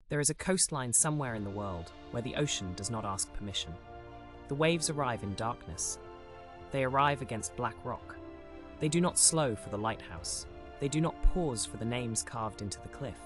There is a coastline somewhere in the world where the ocean does not ask permission. The waves arrive in darkness. They arrive against black rock. They do not slow for the lighthouse. They do not pause for the names carved into the cliff.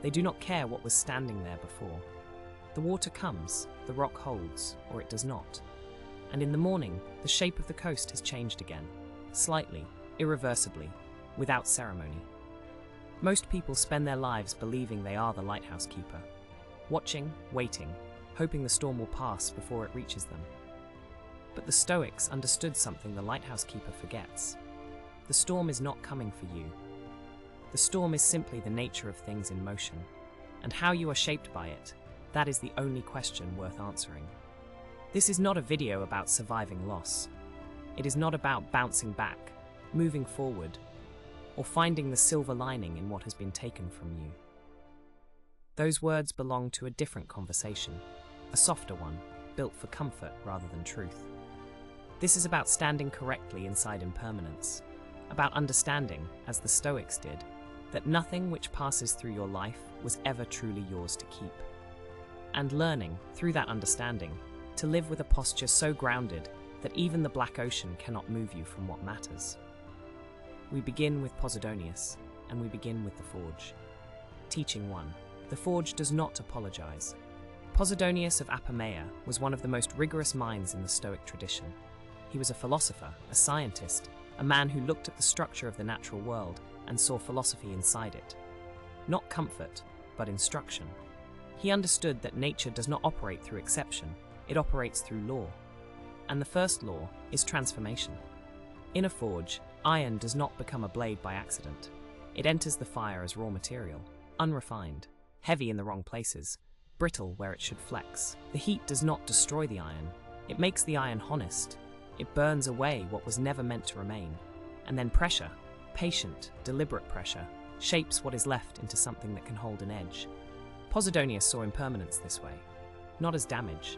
They do not care what was standing there before. The water comes, the rock holds, or it does not. And in the morning, the shape of the coast has changed again, slightly, irreversibly, without ceremony. Most people spend their lives believing they are the lighthouse keeper, watching, waiting, hoping the storm will pass before it reaches them. But the Stoics understood something the lighthouse keeper forgets. The storm is not coming for you. The storm is simply the nature of things in motion, and how you are shaped by it, that is the only question worth answering. This is not a video about surviving loss. It is not about bouncing back, moving forward, or finding the silver lining in what has been taken from you. Those words belong to a different conversation, a softer one, built for comfort rather than truth. This is about standing correctly inside impermanence, about understanding, as the Stoics did, that nothing which passes through your life was ever truly yours to keep. And learning, through that understanding, to live with a posture so grounded that even the black ocean cannot move you from what matters. We begin with Posidonius, and we begin with the Forge. Teaching 1. The Forge does not apologize. Posidonius of Apamea was one of the most rigorous minds in the Stoic tradition. He was a philosopher, a scientist, a man who looked at the structure of the natural world and saw philosophy inside it. Not comfort, but instruction. He understood that nature does not operate through exception, it operates through law. And the first law is transformation. In a forge, iron does not become a blade by accident. It enters the fire as raw material, unrefined, heavy in the wrong places, brittle where it should flex. The heat does not destroy the iron, it makes the iron honest. It burns away what was never meant to remain. And then pressure, patient, deliberate pressure, shapes what is left into something that can hold an edge. Posidonius saw impermanence this way, not as damage,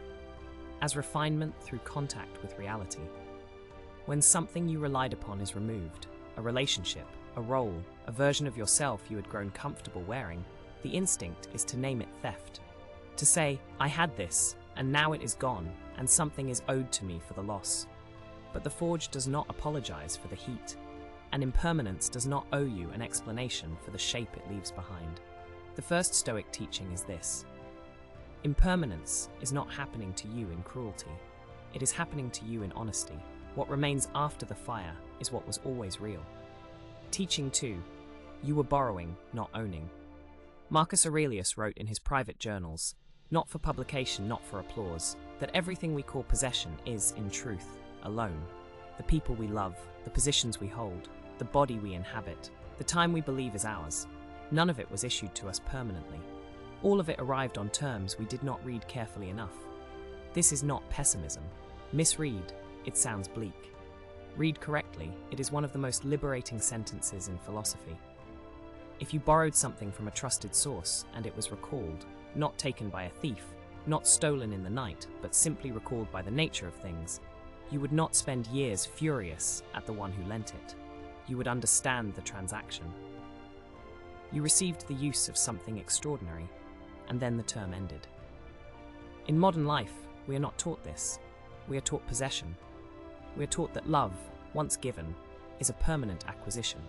as refinement through contact with reality. When something you relied upon is removed, a relationship, a role, a version of yourself you had grown comfortable wearing, the instinct is to name it theft. To say, I had this, and now it is gone, and something is owed to me for the loss. But the Forge does not apologize for the heat, and impermanence does not owe you an explanation for the shape it leaves behind. The first Stoic teaching is this: impermanence is not happening to you in cruelty. It is happening to you in honesty. What remains after the fire is what was always real. Teaching 2. You were borrowing, not owning. Marcus Aurelius wrote in his private journals, not for publication, not for applause, that everything we call possession is, in truth, alone. The people we love, the positions we hold, the body we inhabit, the time we believe is ours. None of it was issued to us permanently. All of it arrived on terms we did not read carefully enough. This is not pessimism. Misread, it sounds bleak. Read correctly, it is one of the most liberating sentences in philosophy. If you borrowed something from a trusted source and it was recalled, not taken by a thief, not stolen in the night, but simply recalled by the nature of things, you would not spend years furious at the one who lent it. You would understand the transaction. You received the use of something extraordinary, and then the term ended. In modern life, we are not taught this. We are taught possession. We are taught that love, once given, is a permanent acquisition,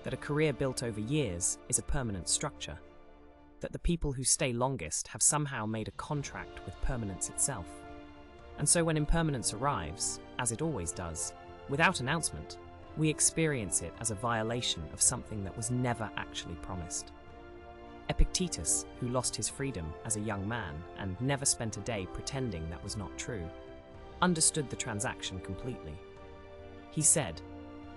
that a career built over years is a permanent structure, that the people who stay longest have somehow made a contract with permanence itself. And so when impermanence arrives, as it always does, without announcement, we experience it as a violation of something that was never actually promised. Epictetus, who lost his freedom as a young man and never spent a day pretending that was not true, understood the transaction completely. He said,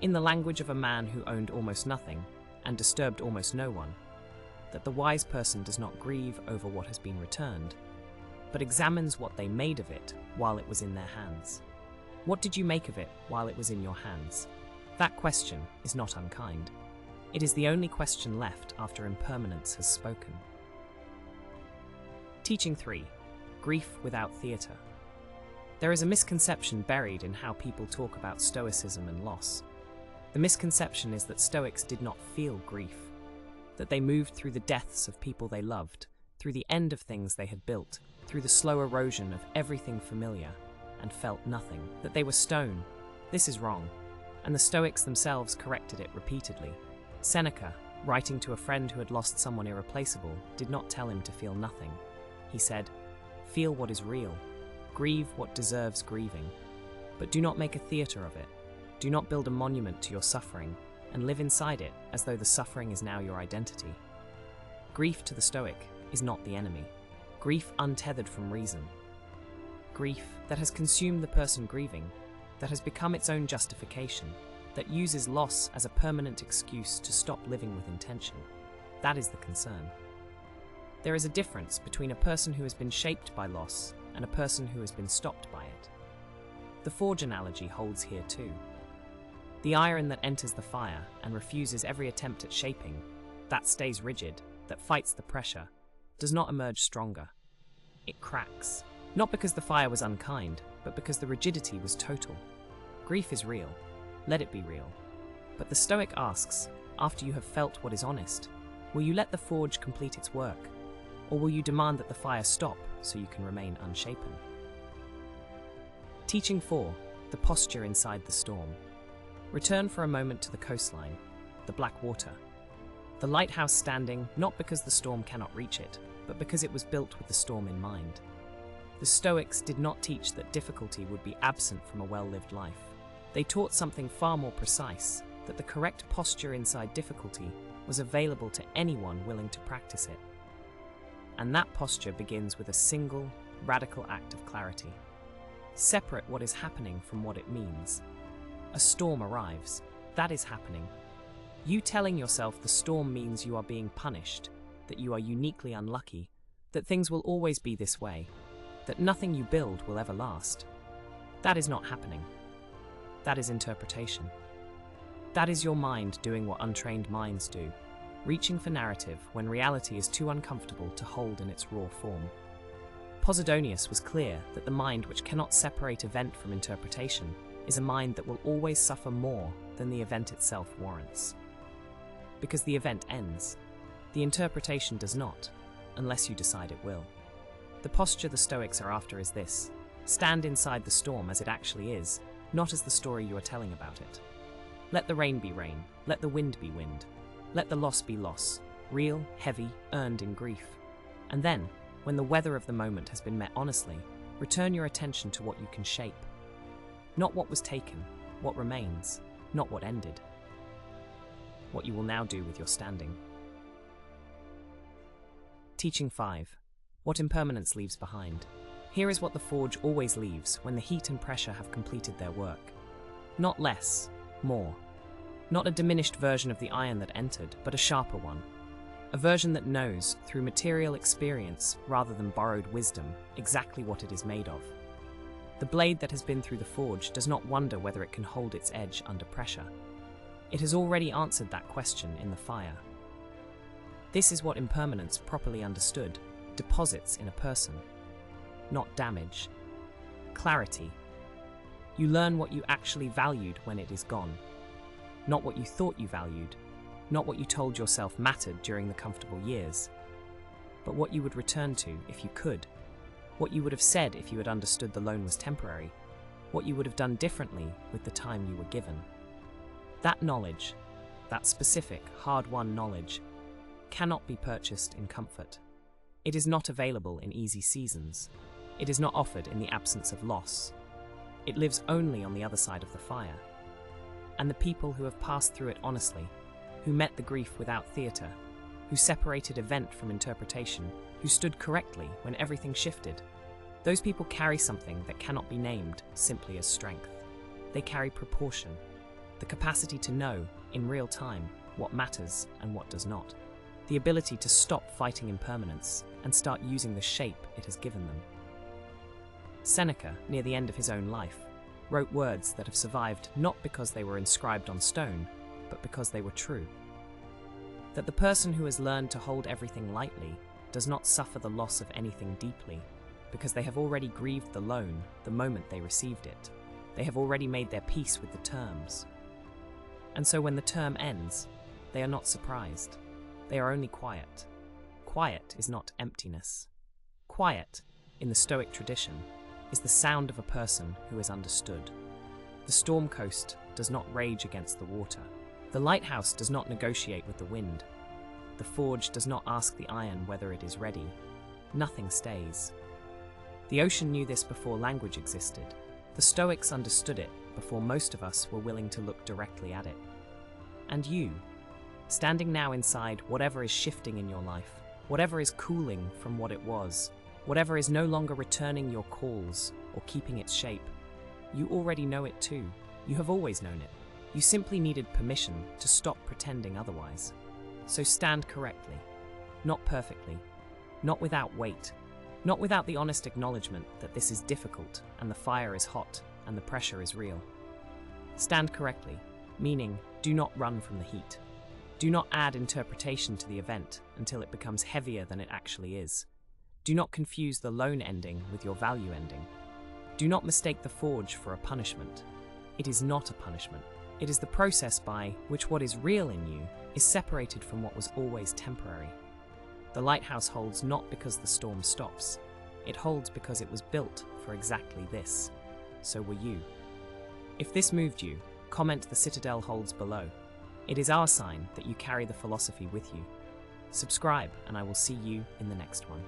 in the language of a man who owned almost nothing and disturbed almost no one, that the wise person does not grieve over what has been returned, but examines what they made of it while it was in their hands. What did you make of it while it was in your hands? That question is not unkind. It is the only question left after impermanence has spoken. Teaching 3. Grief without theatre. There is a misconception buried in how people talk about Stoicism and loss. The misconception is that Stoics did not feel grief, that they moved through the deaths of people they loved, through the end of things they had built, through the slow erosion of everything familiar, and felt nothing, that they were stone. This is wrong, and the Stoics themselves corrected it repeatedly. Seneca, writing to a friend who had lost someone irreplaceable, did not tell him to feel nothing. He said, "Feel what is real, grieve what deserves grieving, but do not make a theatre of it. Do not build a monument to your suffering, and live inside it as though the suffering is now your identity." Grief to the Stoic is not the enemy. Grief untethered from reason. Grief that has consumed the person grieving, that has become its own justification, that uses loss as a permanent excuse to stop living with intention. That is the concern. There is a difference between a person who has been shaped by loss and a person who has been stopped by it. The forge analogy holds here too. The iron that enters the fire and refuses every attempt at shaping, that stays rigid, that fights the pressure, does not emerge stronger. It cracks, not because the fire was unkind, but because the rigidity was total. Grief is real. Let it be real. But the Stoic asks, after you have felt what is honest, will you let the forge complete its work, or will you demand that the fire stop so you can remain unshapen? Teaching 4. The posture inside the storm. Return for a moment to the coastline, the black water. The lighthouse standing not because the storm cannot reach it, but because it was built with the storm in mind. The Stoics did not teach that difficulty would be absent from a well-lived life. They taught something far more precise, that the correct posture inside difficulty was available to anyone willing to practice it. And that posture begins with a single, radical act of clarity. Separate what is happening from what it means. A storm arrives. That is happening. You telling yourself the storm means you are being punished, that you are uniquely unlucky, that things will always be this way, that nothing you build will ever last. That is not happening. That is interpretation. That is your mind doing what untrained minds do, reaching for narrative when reality is too uncomfortable to hold in its raw form. Posidonius was clear that the mind which cannot separate event from interpretation is a mind that will always suffer more than the event itself warrants. Because the event ends, the interpretation does not, unless you decide it will. The posture the Stoics are after is this: stand inside the storm as it actually is, not as the story you are telling about it. Let the rain be rain, let the wind be wind, let the loss be loss, real, heavy, earned in grief. And then, when the weather of the moment has been met honestly, return your attention to what you can shape. Not what was taken, what remains, not what ended. What you will now do with your standing. Teaching 5. What impermanence leaves behind. Here is what the forge always leaves when the heat and pressure have completed their work. Not less, more. Not a diminished version of the iron that entered, but a sharper one. A version that knows, through material experience rather than borrowed wisdom, exactly what it is made of. The blade that has been through the forge does not wonder whether it can hold its edge under pressure. It has already answered that question in the fire. This is what impermanence, properly understood, deposits in a person. Not damage. Clarity. You learn what you actually valued when it is gone. Not what you thought you valued, not what you told yourself mattered during the comfortable years, but what you would return to if you could, what you would have said if you had understood the loan was temporary, what you would have done differently with the time you were given. That knowledge, that specific, hard-won knowledge, cannot be purchased in comfort. It is not available in easy seasons. It is not offered in the absence of loss. It lives only on the other side of the fire. And the people who have passed through it honestly, who met the grief without theatre, who separated event from interpretation, who stood correctly when everything shifted, those people carry something that cannot be named simply as strength. They carry proportion, the capacity to know, in real time, what matters and what does not, the ability to stop fighting impermanence and start using the shape it has given them. Seneca, near the end of his own life, wrote words that have survived not because they were inscribed on stone, but because they were true. That the person who has learned to hold everything lightly does not suffer the loss of anything deeply, because they have already grieved the loan the moment they received it. They have already made their peace with the terms. And so when the term ends, they are not surprised. They are only quiet quiet is not emptiness. Quiet, in the Stoic tradition, is the sound of a person who is understood. The storm coast does not rage against the water. The lighthouse does not negotiate with the wind. The forge does not ask the iron whether it is ready. Nothing stays. The ocean knew this before language existed. The Stoics understood it before most of us were willing to look directly at it. And you, standing now inside whatever is shifting in your life, whatever is cooling from what it was, whatever is no longer returning your calls or keeping its shape, you already know it too. You have always known it. You simply needed permission to stop pretending otherwise. So stand correctly, not perfectly, not without weight, not without the honest acknowledgement that this is difficult and the fire is hot and the pressure is real. Stand correctly, meaning do not run from the heat. Do not add interpretation to the event until it becomes heavier than it actually is. Do not confuse the lone ending with your value ending. Do not mistake the forge for a punishment. It is not a punishment. It is the process by which what is real in you is separated from what was always temporary. The lighthouse holds not because the storm stops. It holds because it was built for exactly this. So were you. If this moved you, comment the Citadel holds below. It is our sign that you carry the philosophy with you. Subscribe and I will see you in the next one.